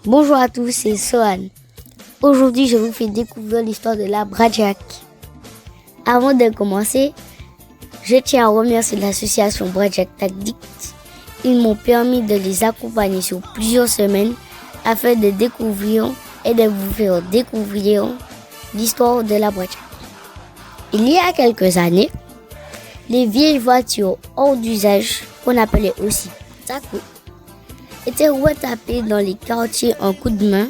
Bonjour à tous, c'est Sohan. Aujourd'hui, je vous fais découvrir l'histoire de la Bradjack. Avant de commencer, je tiens à remercier l'association Bradjack Tactics. Ils m'ont permis de les accompagner sur plusieurs semaines afin de découvrir et de vous faire découvrir l'histoire de la Bradjack. Il y a quelques années, les vieilles voitures hors d'usage, qu'on appelait aussi taco, étaient retapées dans les quartiers en coup de main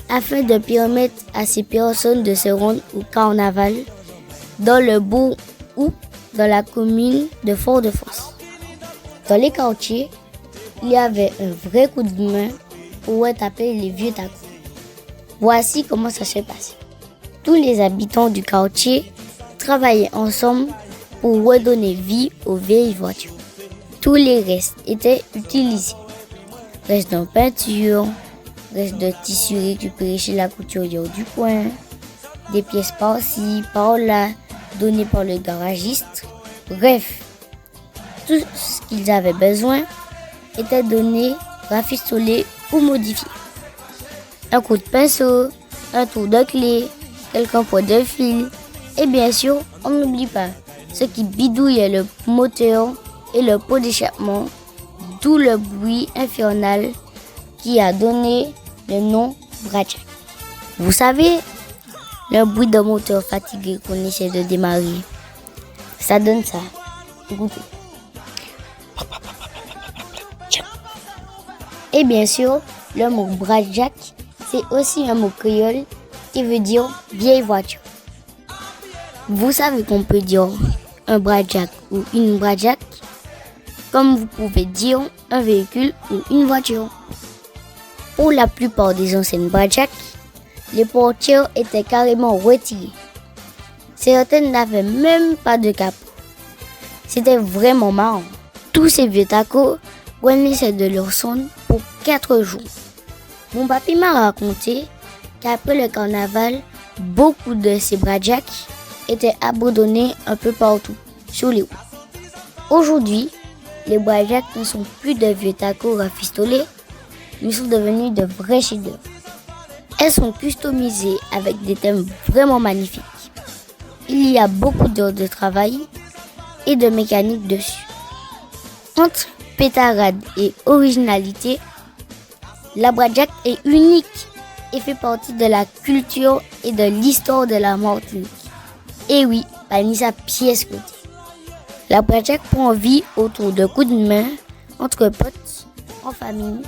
afin de permettre à ces personnes de se rendre au carnaval dans le bourg ou dans la commune de Fort-de-France. Dans les quartiers, il y avait un vrai coup de main pour retaper les vieux tacos. Voici comment ça se passait. Tous les habitants du quartier travaillaient ensemble pour redonner vie aux vieilles voitures. Tous les restes étaient utilisés. Restes de peinture, restes de tissu récupérés chez la couturière du coin, des pièces par-ci, par-là, données par le garagiste. Bref, tout ce qu'ils avaient besoin était donné, rafistolé ou modifié. Un coup de pinceau, un tour de clé, quelques poids de fil et bien sûr, on n'oublie pas ce qui bidouillait le moteur et le pot d'échappement, d'où le bruit infernal qui a donné le nom Bradjack. Vous savez, le bruit d'un moteur fatigué qu'on essaie de démarrer, ça donne ça. Écoutez. Et bien sûr, le mot Bradjack, c'est aussi un mot créole qui veut dire vieille voiture. Vous savez qu'on peut dire un Bradjack ou une Bradjack, comme vous pouvez dire un véhicule ou une voiture. Pour la plupart des anciennes Bradjack, les portières étaient carrément retirées. Certaines n'avaient même pas de capot. C'était vraiment marrant. Tous ces vieux tacos renaissaient de leur sonde pour 4 jours. Mon papy m'a raconté qu'après le carnaval, beaucoup de ces Bradjack étaient abandonnés un peu partout sur les routes. Aujourd'hui, les Bradjack ne sont plus de vieux tacos rafistolés, mais sont devenus de vrais chefs-d'œuvre. Elles sont customisées avec des thèmes vraiment magnifiques. Il y a beaucoup d'heures de travail et de mécanique dessus. Entre pétarade et originalité, la Bradjack est unique et fait partie de la culture et de l'histoire de la Martinique. Et oui, parmi sa pièce côté. La Bradjack prend vie autour de coups de main, entre potes, en famille,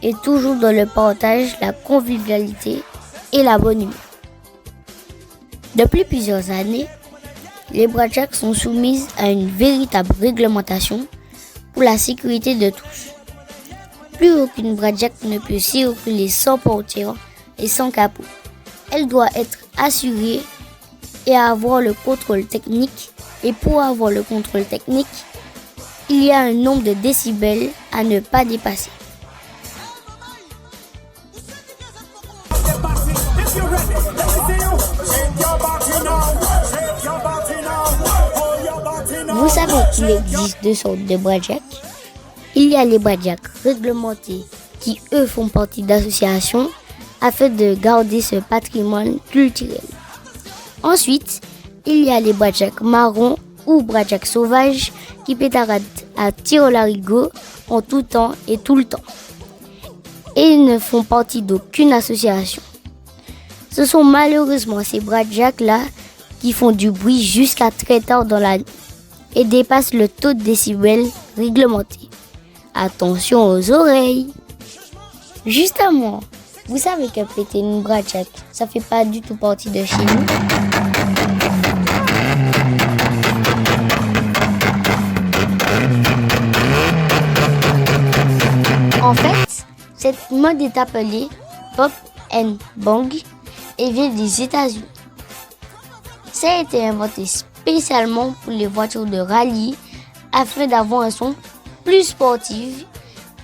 et toujours dans le partage, la convivialité et la bonne humeur. Depuis plusieurs années, les Bradjack sont soumises à une véritable réglementation pour la sécurité de tous. Plus aucune Bradjack ne peut circuler sans portière et sans capot. Elle doit être assurée et avoir le contrôle technique. Et pour avoir le contrôle technique, il y a un nombre de décibels à ne pas dépasser. Vous savez qu'il existe 2 sortes de Bradjack. Il y a les Bradjack réglementés qui, eux, font partie d'associations afin de garder ce patrimoine culturel. Ensuite, il y a les Bradjack marrons ou Bradjack sauvages qui pétaradent à tire-larigot en tout temps et tout le temps. Et ils ne font partie d'aucune association. Ce sont malheureusement ces Bradjack-là qui font du bruit jusqu'à très tard dans la nuit et dépassent le taux de décibels réglementé. Attention aux oreilles. Justement, vous savez que péter une Bradjack, ça fait pas du tout partie de chez nous. En fait, cette mode est appelée Pop and Bang et vient des États-Unis. Ça a été inventé spécialement pour les voitures de rallye afin d'avoir un son plus sportif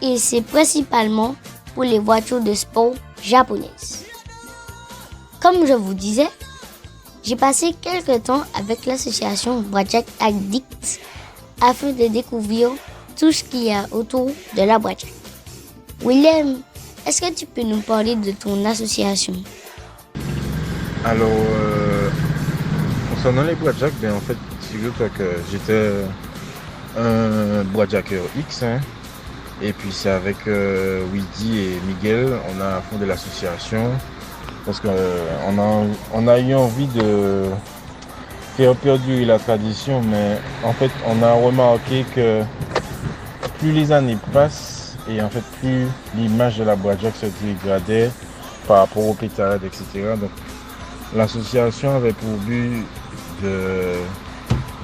et c'est principalement pour les voitures de sport japonaises. Comme je vous disais, j'ai passé quelques temps avec l'association Bradjack Addicts afin de découvrir tout ce qu'il y a autour de la Bradjack. William, est-ce que tu peux nous parler de ton association? Alors, concernant les Blackjack, ben en fait, figure-toi que j'étais un Blackjacker X, hein, et puis c'est avec Widi et Miguel, on a fondé l'association parce qu'on on a eu envie de faire perdurer la tradition, mais en fait, on a remarqué que plus les années passent et en fait, plus l'image de la Blackjack se dégradait par rapport aux pétarades, etc. Donc, l'association avait pour but de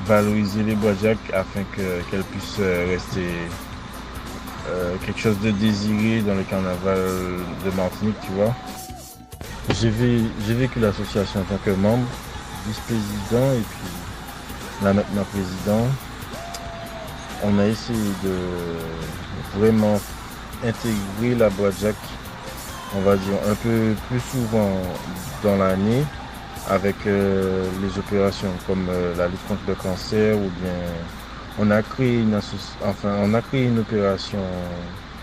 valoriser les Blackjack afin qu'elles puissent rester quelque chose de désiré dans le carnaval de Martinique, tu vois. J'ai vécu l'association en tant que membre, vice-président et puis là maintenant président. On a essayé de vraiment intégrer la Blackjack, on va dire, un peu plus souvent dans l'année avec les opérations comme la lutte contre le cancer ou bien on a créé une opération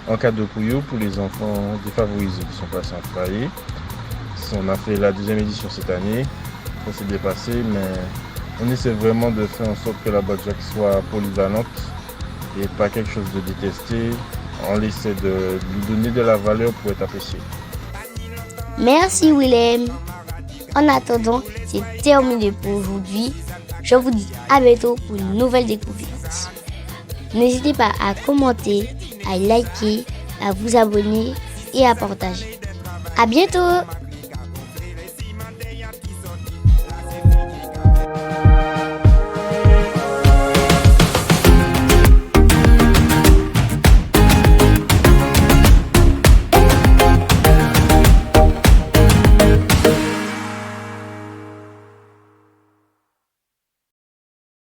en cas de couillou pour les enfants défavorisés qui sont passés en foyer. On a fait la deuxième édition cette année, ça s'est bien passé, mais on essaie vraiment de faire en sorte que la Blackjack soit polyvalente et pas quelque chose de détesté. On essaie de lui donner de la valeur pour être apprécié. Merci Willem. En attendant, c'est terminé pour aujourd'hui. Je vous dis à bientôt pour une nouvelle découverte. N'hésitez pas à commenter, à liker, à vous abonner et à partager. À bientôt!